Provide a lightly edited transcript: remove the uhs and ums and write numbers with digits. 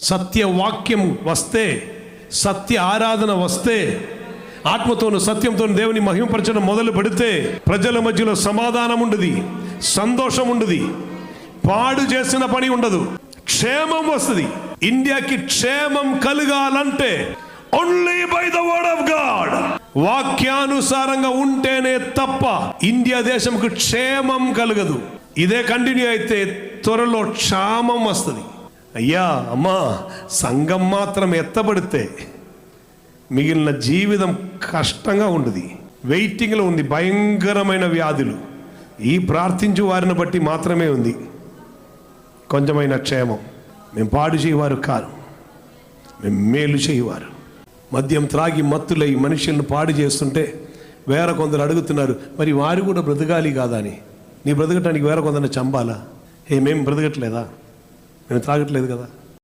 సత్యవాక్యం వస్తే, సత్య ఆరాధన వస్తే, ఆత్మతోను సత్యంతో దేవుని మహిమపరచడం మొదలు పెడితే ప్రజల మధ్యలో సమాధానం ఉండదు, సంతోషం ఉండదు, పాడు చేసిన పని ఉండదు, క్షేమం వస్తుంది. ఇండియాకి క్షేమం కలగాలంటే only by the word of God, వాక్యానుసారంగా ఉంటేనే తప్ప ఇండియా దేశంకు క్షేమం కలగదు. ఇదే కంటిన్యూ అయితే త్వరలో క్షామం వస్తుంది. అయ్యా అమ్మా, సంఘం మాత్రం ఎత్తబడితే మిగిలిన జీవితం కష్టంగా ఉంటుంది, వెయిటింగ్లో ఉంది. భయంకరమైన వ్యాధులు ఈ ప్రార్థించు వారిని బట్టి మాత్రమే ఉంది కొంచెమైన క్షేమం. మేము పాడు చేయవారు కాదు, మేము మేలు చేయవారు. మద్యం త్రాగి మత్తులై మనుషులను పాడు చేస్తుంటే వేరే కొందరు అడుగుతున్నారు, మరి వారు కూడా బ్రతకాలి కాదా అని. నీ బ్రతకటానికి వేరే కొందరిని చంపాలా? మేము బ్రతకట్లేదా? మేము త్రాగట్లేదు కదా.